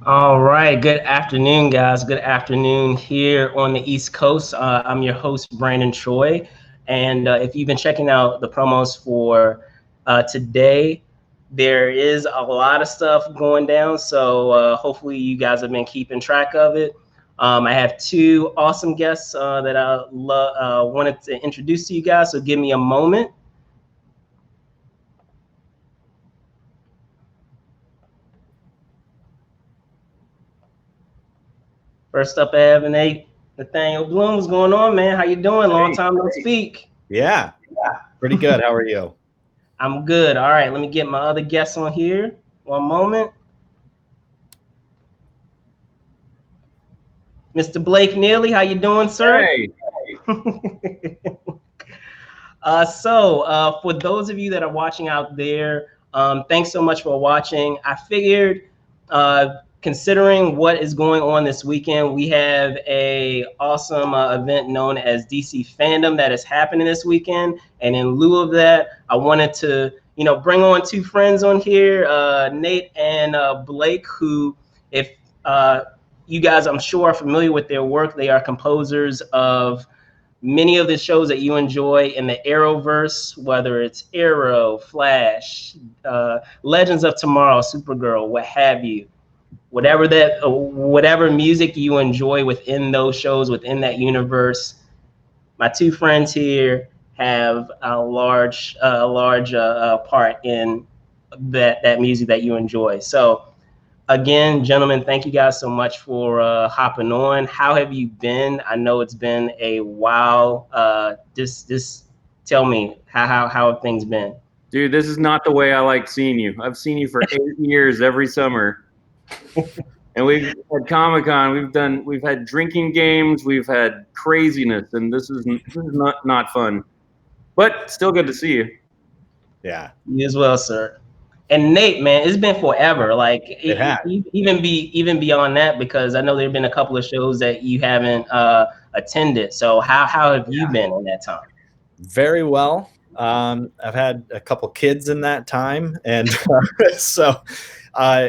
All right. Good afternoon, guys. Good afternoon here on the East Coast. I'm your host, Brandon Troy. And if you've been checking out the promos for today, there is a lot of stuff going down. So hopefully you guys have been keeping track of it. I have two awesome guests that wanted to introduce to you guys. So give me a moment. First up, I have Nathaniel Blume. What's going on, man? How you doing? Long time no speak. Yeah, pretty good. How are you? I'm good. All right, let me get my other guests on here. One moment. Mr. Blake Neely, how you doing, sir? Hey. For those of you that are watching out there, thanks so much for watching. I figured, considering what is going on this weekend, we have a awesome event known as DC Fandom that is happening this weekend. And in lieu of that, I wanted to, bring on two friends on here, Nate and Blake, who, if you guys, I'm sure, are familiar with their work, they are composers of many of the shows that you enjoy in the Arrowverse, whether it's Arrow, Flash, Legends of Tomorrow, Supergirl, what have you. Whatever music you enjoy within those shows, within that universe, my two friends here have a large part in that music that you enjoy. So again, gentlemen, thank you guys so much for hopping on. How have you been? I know it's been a while. Just tell me how have things been? Dude, this is not the way I like seeing you. I've seen you for 8 years every summer. And we've had Comic-Con, we've had drinking games, we've had craziness, and this is not fun. But still good to see you. Yeah. You as well, sir. And Nate, man, it's been forever. Like even beyond that, because I know there've been a couple of shows that you haven't attended. So how have you been in that time? Very well. I've had a couple kids in that time, and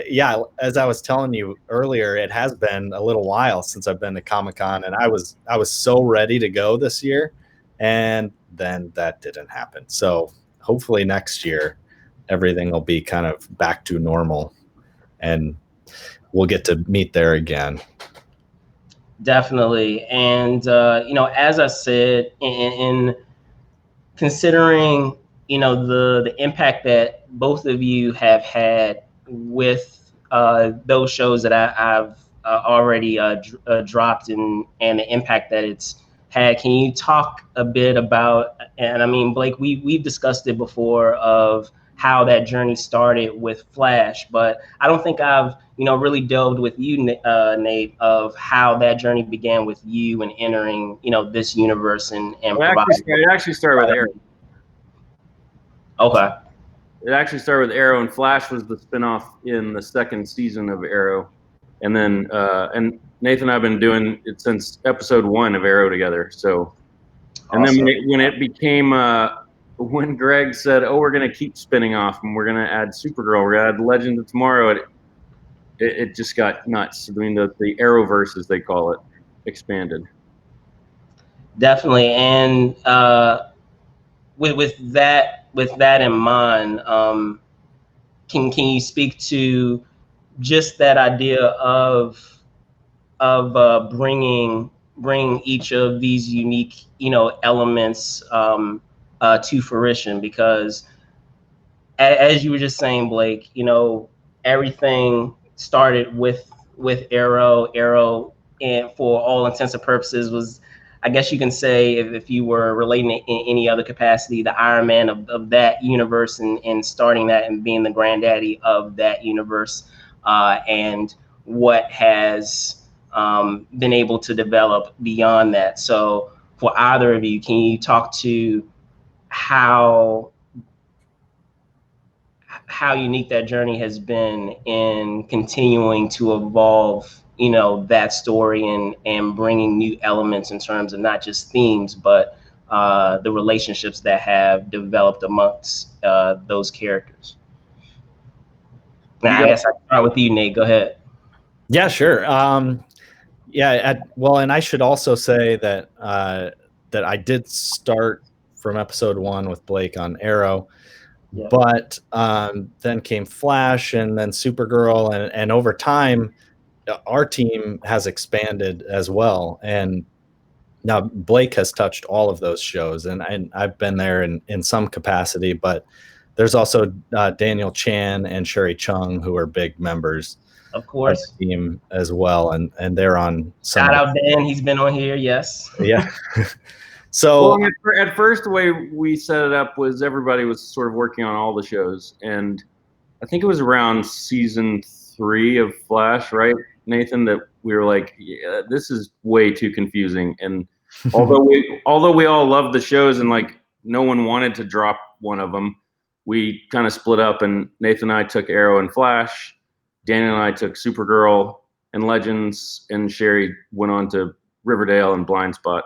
yeah, as I was telling you earlier, it has been a little while since I've been to Comic-Con, and I was so ready to go this year, and then that didn't happen. So hopefully next year everything will be kind of back to normal, and we'll get to meet there again. Definitely. And as I said, in considering the impact that both of you have had with those shows that I've already dropped, and the impact that it's had, can you talk a bit about? And I mean, Blake, we've discussed it before of how that journey started with Flash, but I don't think I've really delved with you, Nate, of how that journey began with you and entering this universe and It actually started with Arrow. Okay. It actually started with Arrow, and Flash was the spinoff in the second season of Arrow, and then and Nathan and I've been doing it since episode 1 of Arrow together. So, and awesome. then when it became when Greg said, "Oh, we're going to keep spinning off, and we're going to add Supergirl, we're going to add Legend of Tomorrow," it just got nuts. I mean, the Arrowverse, as they call it, expanded. Definitely, and with that in mind, can you speak to just that idea of bringing each of these unique elements to fruition? Because as you were just saying, Blake, everything started with Arrow, and for all intents and purposes was, I guess you can say, if you were relating it in any other capacity, the Iron Man of that universe, and starting that and being the granddaddy of that universe, and what has been able to develop beyond that. So for either of you, can you talk to how unique that journey has been in continuing to evolve that story, and bringing new elements in terms of not just themes, but the relationships that have developed amongst those characters? Now, I guess I start with you, Nate. Go ahead. Yeah, sure. Well, and I should also say that that I did start from episode 1 with Blake on Arrow, Yep. but then came Flash and then Supergirl, and over time, our team has expanded as well. And now Blake has touched all of those shows, and I've been there in some capacity, but there's also Daniel Chan and Sherry Chung, who are big members Of of course. the team as well, and they're on some Shout of out Dan, he's been on here. Yes. the, yeah. Well, So at first, the way we set it up was everybody was sort of working on all the shows, and I think it was around season 3 of Flash, right, Nathan, that we were like, yeah, this is way too confusing. And although we all loved the shows and like no one wanted to drop one of them, we kind of split up, and Nathan and I took Arrow and Flash, Daniel and I took Supergirl and Legends, and Sherry went on to Riverdale and Blind Spot.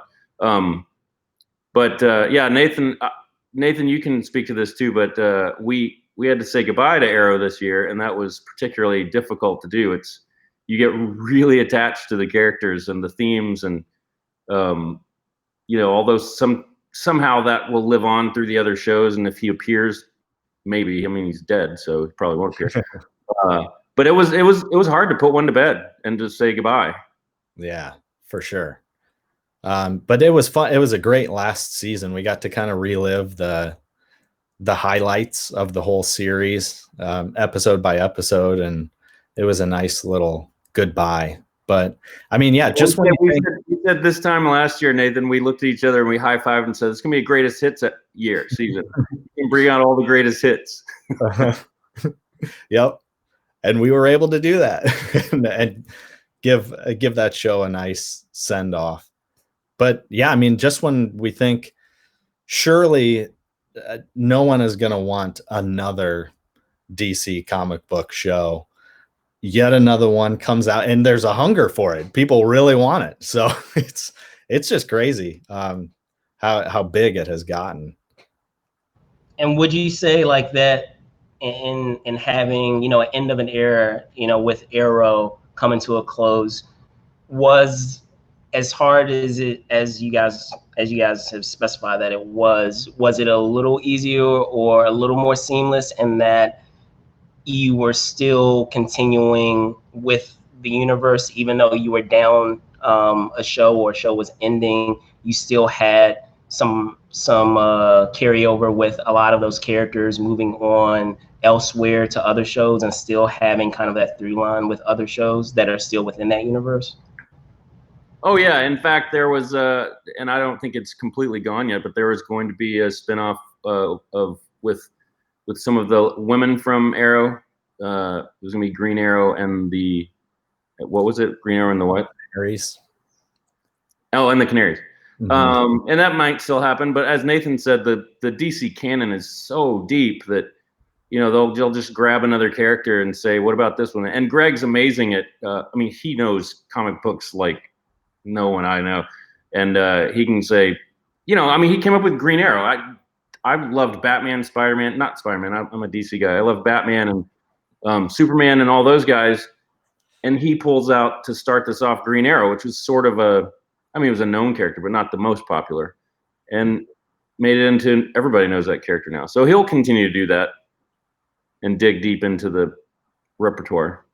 Yeah, Nathan, you can speak to this too, but we had to say goodbye to Arrow this year, and that was particularly difficult to do. You get really attached to the characters and the themes, and although somehow that will live on through the other shows, and if he appears, maybe, I mean, he's dead, so he probably won't appear. But it was hard to put one to bed and to say goodbye. Yeah, for sure. But it was fun. It was a great last season. We got to kind of relive the highlights of the whole series, episode by episode, and it was a nice little goodbye. But I mean, yeah, just when we said this time last year, Nathan, we looked at each other and we high-fived and said, "It's gonna be a greatest hits season. You can bring out all the greatest hits." Yep, and we were able to do that and give that show a nice send off. But yeah, I mean, just when we think surely no one is going to want another DC comic book show, yet another one comes out, and there's a hunger for it. People really want it. So it's just crazy how big it has gotten. And would you say like that in having, an end of an era, with Arrow coming to a close, was as hard as you guys have specified that it was it a little easier or a little more seamless in that you were still continuing with the universe, even though you were down a show, or a show was ending, you still had some carryover with a lot of those characters moving on elsewhere to other shows, and still having kind of that through line with other shows that are still within that universe? Oh yeah, in fact, there was and I don't think it's completely gone yet, but there was going to be a spinoff with some of the women from Arrow. It was gonna be Green Arrow and what was it? Green Arrow and the what? Canaries. Oh, and the Canaries. Mm-hmm. And that might still happen, but as Nathan said, the DC canon is so deep that they'll just grab another character and say, "What about this one?" And Greg's amazing at. I mean, he knows comic books like no one I know, and he can say, he came up with Green Arrow. I loved Batman, Spider-Man, not Spider-Man. I'm a DC guy. I love Batman and Superman and all those guys. And he pulls out to start this off Green Arrow, which was sort of it was a known character, but not the most popular, and made it into, everybody knows that character now. So he'll continue to do that and dig deep into the repertoire.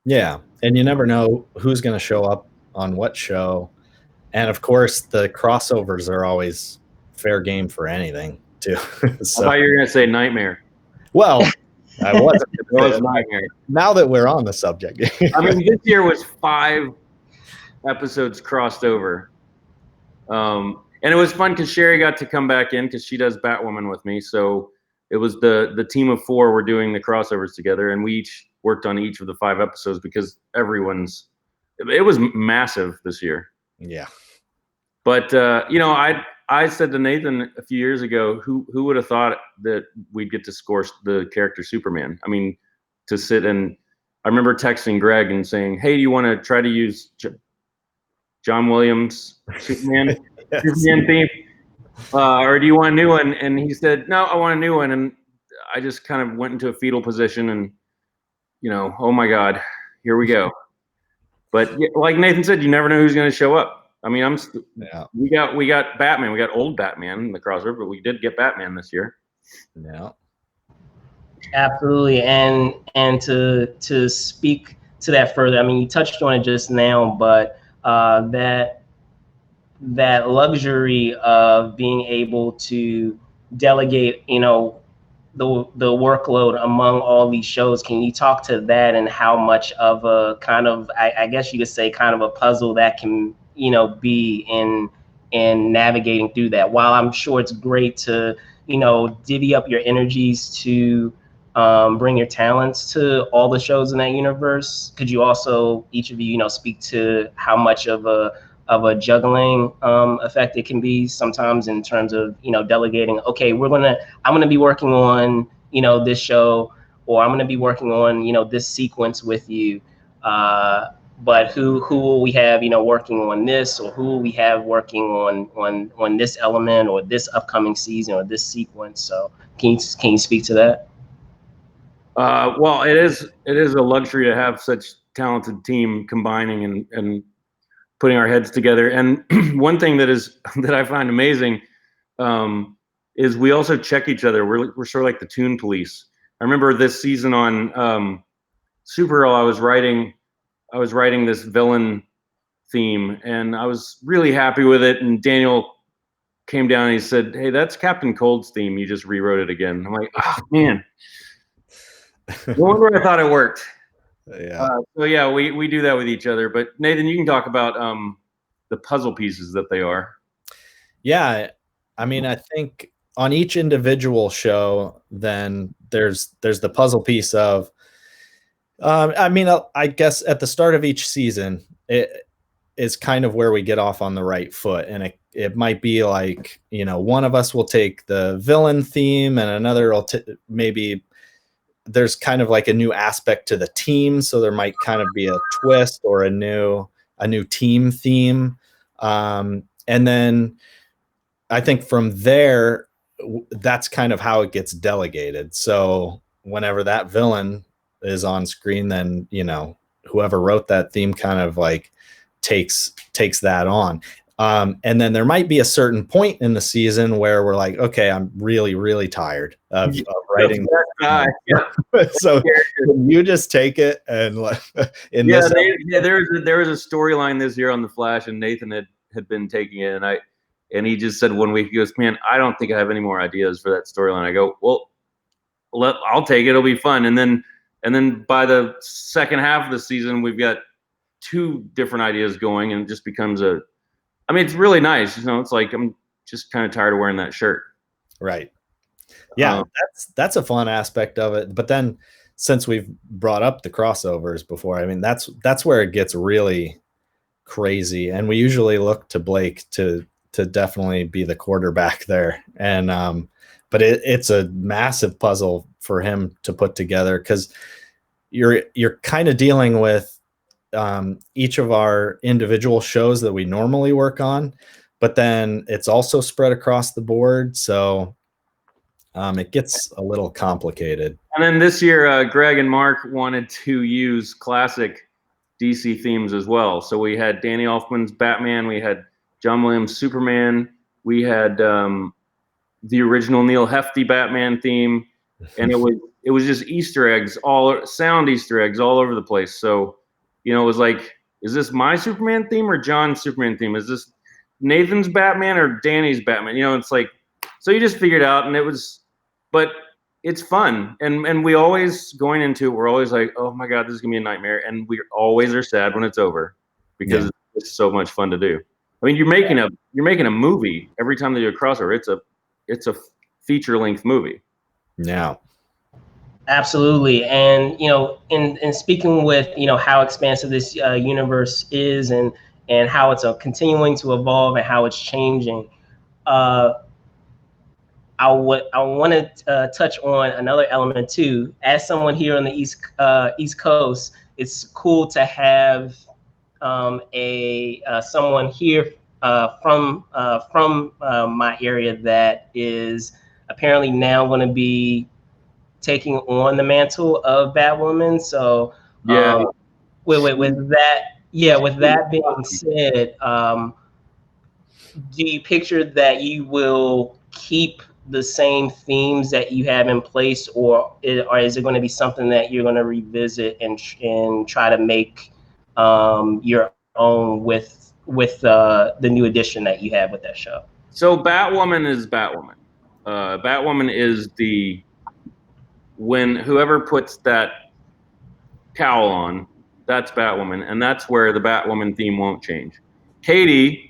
Yeah, and you never know who's going to show up on what show. And of course, the crossovers are always fair game for anything, too. So, I thought you were going to say Nightmare. Well, I wasn't. It was Nightmare. Now that we're on the subject. I mean, this year was 5 episodes crossed over. And it was fun because Sherry got to come back in because she does Batwoman with me. So it was the team of 4 were doing the crossovers together, and we each worked on each of the 5 episodes because it was massive this year. Yeah. But I said to Nathan a few years ago, who would have thought that we'd get to score the character Superman? I mean, to sit and I remember texting Greg and saying, "Hey, do you want to try to use John Williams Superman Yes. Superman theme, or do you want a new one?" And he said, "No, I want a new one." And I just kind of went into a fetal position, and oh my God, here we go. But like Nathan said, you never know who's going to show up. I mean, we got Batman, we got old Batman in the crossover, but we did get Batman this year. Yeah. Absolutely, and to speak to that further, I mean, you touched on it just now, but that luxury of being able to delegate, the workload among all these shows. Can you talk to that and how much of a kind of, I guess you could say, kind of a puzzle that can, be in navigating through that? While I'm sure it's great to, divvy up your energies to bring your talents to all the shows in that universe, could you also, each of you, speak to how much of a juggling effect it can be sometimes in terms of delegating? Okay, I'm gonna be working on this show, or I'm gonna be working on this sequence with you, but who will we have working on this, or who will we have working on this element or this upcoming season or this sequence? So can you speak to that? Well, it is a luxury to have such talented team combining and putting our heads together. And one thing that I find amazing is we also check each other. We're sort of like the Toon Police. I remember this season on Supergirl, I was writing this villain theme, and I was really happy with it. And Daniel came down and he said, "Hey, that's Captain Cold's theme. You just rewrote it again." I'm like, "Oh man, no wonder I thought it worked." Yeah. So yeah, we do that with each other. But Nathan, you can talk about the puzzle pieces that they are. Yeah, I mean, I think on each individual show, then there's the puzzle piece of. I mean, I guess at the start of each season, it is kind of where we get off on the right foot, and it might be like one of us will take the villain theme, and another will maybe. There's kind of like a new aspect to the team, so there might kind of be a twist or a new team theme, and then I think from there, that's kind of how it gets delegated. So whenever that villain is on screen, then whoever wrote that theme kind of like takes that on. And then there might be a certain point in the season where we're like, okay, I'm really, really tired of writing. So you just take it and there was a storyline this year on The Flash, and Nathan had been taking it, and he just said one week, he goes, "Man, I don't think I have any more ideas for that storyline." I go, "Well, I'll take it. It'll be fun." And then by the second half of the season, we've got 2 different ideas going, and it just becomes it's really nice. It's like I'm just kind of tired of wearing that shirt. Right. Yeah, that's a fun aspect of it. But then, since we've brought up the crossovers before, I mean, that's where it gets really crazy, and we usually look to Blake to definitely be the quarterback there. And but it's a massive puzzle for him to put together, because you're kind of dealing with each of our individual shows that we normally work on, but then it's also spread across the board, so it gets a little complicated. And then this year, Greg and Mark wanted to use classic DC themes as well. So we had Danny Elfman's Batman, we had John Williams' Superman, we had the original Neil Hefti Batman theme, and it was just Easter eggs, sound Easter eggs all over the place. So it was like, is this my Superman theme or John's Superman theme? Is this Nathan's Batman or Danny's Batman? It's like, so you just figure it out, but it's fun. And we always, going into it, we're always like, oh my God, this is gonna be a nightmare. And we always are sad when it's over, because it's so much fun to do. I mean, you're making a movie every time they do a crossover. It's a feature length movie. Yeah. Absolutely. And, in speaking with, how expansive this universe is, and how it's continuing to evolve and how it's changing, I want to touch on another element too. As someone here on the East Coast, it's cool to have someone here from my area that is apparently now going to be taking on the mantle of Batwoman. So with that Yeah, with that being said, do you picture that you will keep the same themes that you have in place, or is it going to be something that you're going to revisit and try to make your own with the new addition that you have with that show? So Batwoman is Batwoman. Batwoman is when whoever puts that cowl on, that's Batwoman, and that's where the Batwoman theme won't change. Katie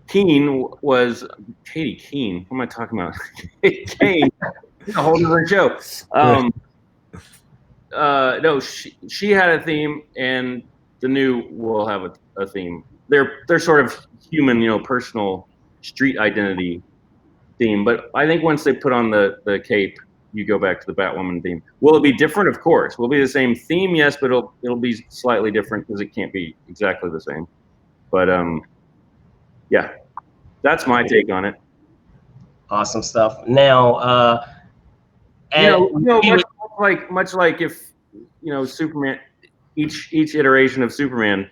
Keene was Katie Keene. What am I talking about? Kane. A whole different show. No, she had a theme, and the new will have a theme. They're sort of human, personal street identity theme. But I think once they put on the cape, you go back to the Batwoman theme. Will it be different? Of course. Will it be the same theme? Yes, but it'll be slightly different because it can't be exactly the same. But yeah, that's my take on it. Awesome stuff. Now, much like if Superman, each iteration of Superman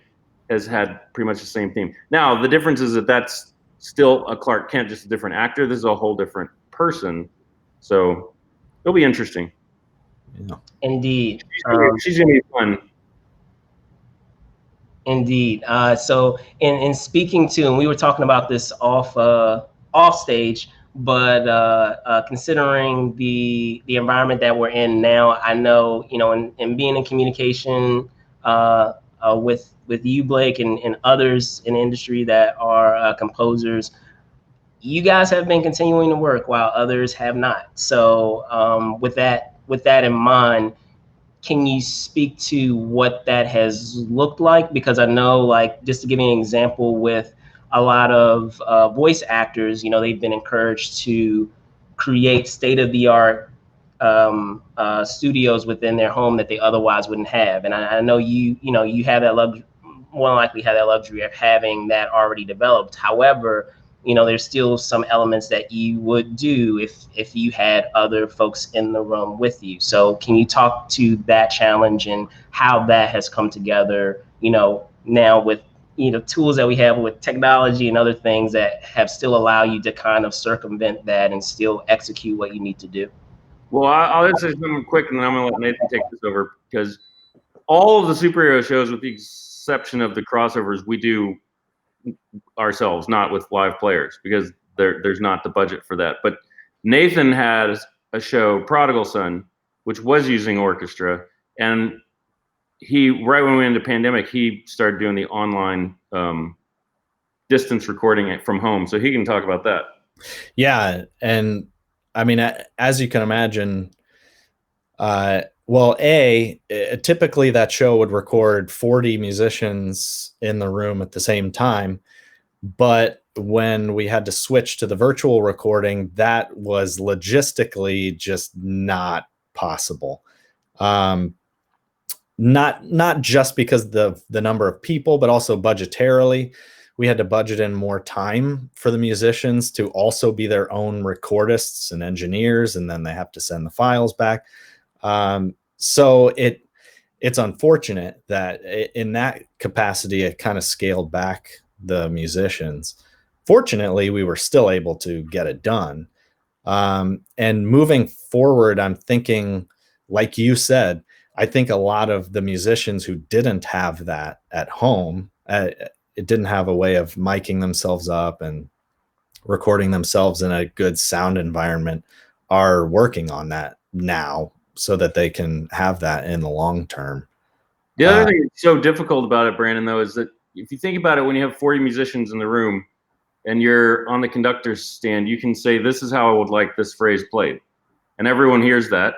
has had pretty much the same theme. Now the difference is that's still a Clark Kent, just a different actor. This is a whole different person, so it'll be interesting. Yeah. Indeed, she's gonna be fun. Indeed. So, in speaking to, and we were talking about this off stage, but considering the environment that we're in now, I know in being in communication with you, Blake, and others in the industry that are composers, you guys have been continuing to work while others have not. So, with that in mind, can you speak to what that has looked like? Because I know, like, just to give you an example, with a lot of voice actors, they've been encouraged to create state-of-the-art studios within their home that they otherwise wouldn't have. And I know you have that luxury, more than likely have that luxury of having that already developed. However, there's still some elements that you would do if you had other folks in the room with you. So can you talk to that challenge and how that has come together, now with tools that we have with technology and other things that have still allow you to kind of circumvent that and still execute what you need to do? Well, I'll just say something quick, and then I'm gonna let Nathan take this over, because all of the superhero shows, with the exception of the crossovers, we do ourselves, not with live players, because there's not the budget for that. But Nathan has a show, Prodigal Son, which was using orchestra, and right when we went into pandemic, he started doing the online distance recording it from home, so he can talk about that. Yeah, and I mean, as you can imagine, typically that show would record 40 musicians in the room at the same time. But when we had to switch to the virtual recording, that was logistically just not possible. Not just because the number of people, but also budgetarily. We had to budget in more time for the musicians to also be their own recordists and engineers, and then they have to send the files back. So it's unfortunate that in that capacity, it kind of scaled back the musicians. Fortunately, we were still able to get it done. And moving forward, I'm thinking, like you said, I think a lot of the musicians who didn't have that at home, it didn't have a way of miking themselves up and recording themselves in a good sound environment, are working on that now so that they can have that in the long term. The other thing that's so difficult about it, Brandon, though, is that if you think about it, when you have 40 musicians in the room and you're on the conductor's stand, you can say, this is how I would like this phrase played. And everyone hears that,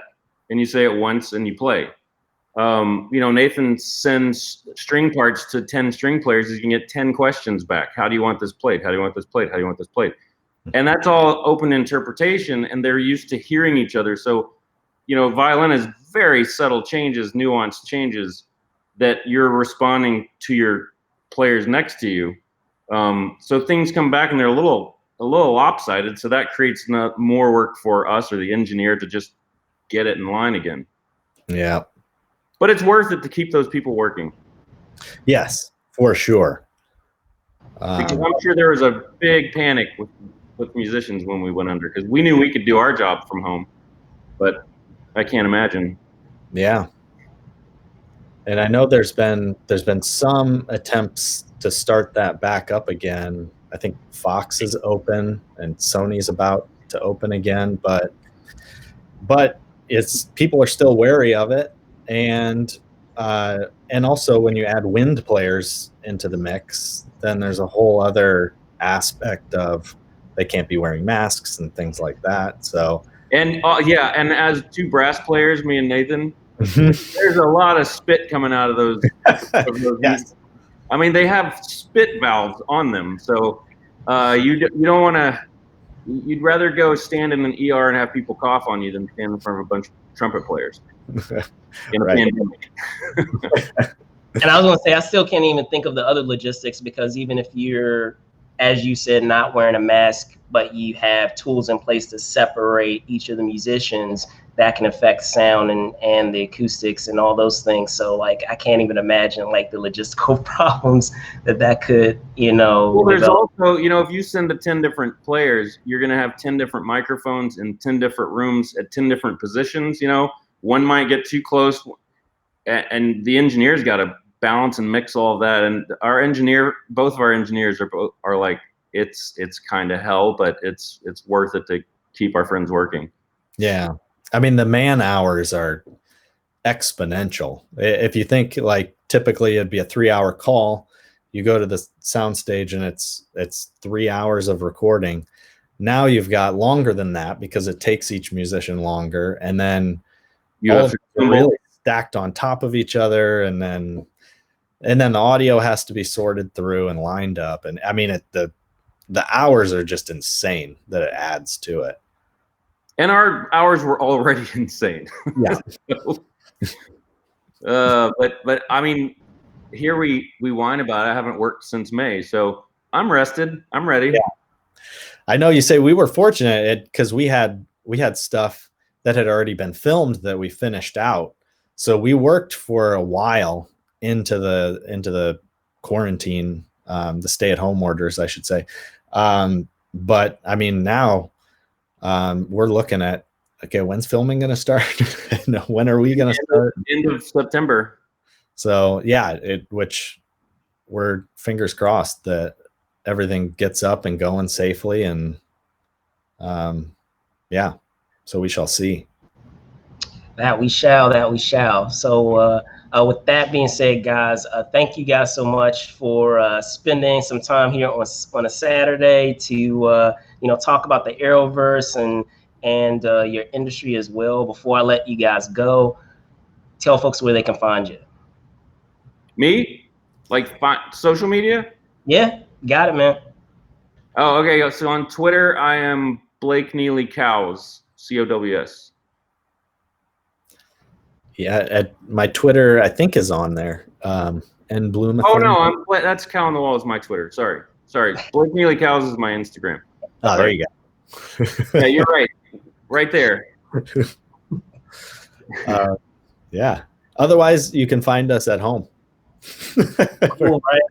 and you say it once and you play. Nathan sends string parts to 10 string players. You can get 10 questions back. How do you want this played? How do you want this played? How do you want this played? And that's all open interpretation, and they're used to hearing each other. So, violin is very subtle changes, nuanced changes that you're responding to your players next to you. So things come back and they're a little lopsided. So that creates more work for us or the engineer to just get it in line again. Yeah. But it's worth it to keep those people working. Yes, for sure. Because I'm sure there was a big panic with musicians when we went under, because we knew we could do our job from home, but I can't imagine. Yeah. And I know there's been some attempts to start that back up again. I think Fox is open and Sony's about to open again, but it's people are still wary of it, and also when you add wind players into the mix, then there's a whole other aspect of they can't be wearing masks and things like that. So And and as two brass players, me and Nathan, there's a lot of spit coming out of those. yes. I mean, they have spit valves on them, so you don't want to. You'd rather go stand in an ER and have people cough on you than stand in front of a bunch of trumpet players in a pandemic. And I was going to say, I still can't even think of the other logistics, because even if you're, as you said, not wearing a mask, but you have tools in place to separate each of the musicians, that can affect sound and the acoustics and all those things. So like, I can't even imagine like the logistical problems that could, Well, there's develop. also, if you send to 10 different players, you're going to have 10 different microphones in 10 different rooms at 10 different positions. One might get too close, and the engineer's got to balance and mix all of that. And both of our engineers are like, it's kind of hell, but it's worth it to keep our friends working. Yeah. I mean, the man hours are exponential. If you think like typically it'd be a 3-hour call, you go to the soundstage and it's 3 hours of recording. Now you've got longer than that because it takes each musician longer, and then You all have of them are really stacked on top of each other, and then the audio has to be sorted through and lined up. And I mean, the hours are just insane that it adds to it. And our hours were already insane. Yeah. But I mean, here we whine about it. I haven't worked since May, so I'm rested. I'm ready. Yeah. I know you say we were fortunate because we had stuff that had already been filmed that we finished out. So we worked for a while into the quarantine, the stay-at-home orders, I should say. But I mean, now we're looking at, okay, when's filming going to start? When are we going to start? End of September. So yeah, which we're fingers crossed that everything gets up and going safely, and yeah, so we shall see. That we shall. So with that being said, guys, thank you guys so much for spending some time here on a Saturday to talk about the Arrowverse and your industry as well. Before I let you guys go, tell folks where they can find you. Me? Like social media? Yeah, got it, man. Oh, okay. So on Twitter, I am Blake Neely Cows, COWS. Yeah, my Twitter I think is on there. And Blume. Oh no, that's Cow on the Wall is my Twitter. Sorry. Blake Neely Cows is my Instagram. Oh, there you go. Yeah, you're right. Right there. Yeah. Otherwise, you can find us at home. Cool, right?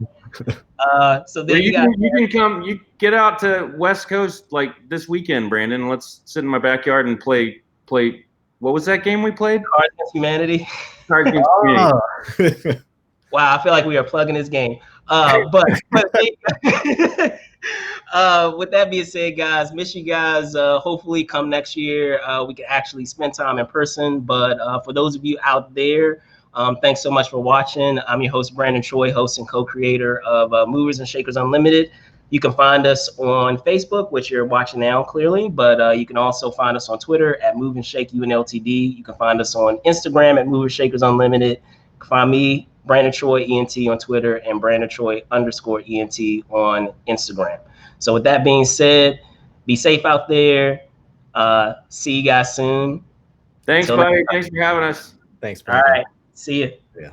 So there you can come. You get out to West Coast like this weekend, Brandon. Let's sit in my backyard and play. What was that game we played? Cards Against Humanity. Cards Against Humanity. Wow, I feel like we are plugging this game. But with that being said, guys, miss you guys. Hopefully, come next year, we can actually spend time in person. But for those of you out there, thanks so much for watching. I'm your host, Brandon Troy, host and co-creator of Movers and Shakers Unlimited. You can find us on Facebook, which you're watching now clearly, but you can also find us on Twitter at Move and Shake UNLTD. You can find us on Instagram at Movers Shakers Unlimited. You can find me, Brandon Troy ENT on Twitter, and Brandon Troy _ENT on Instagram. So with that being said, be safe out there. See you guys soon. Thanks, buddy. Thanks for having us. Thanks, Brandon. All right. See you. Yeah.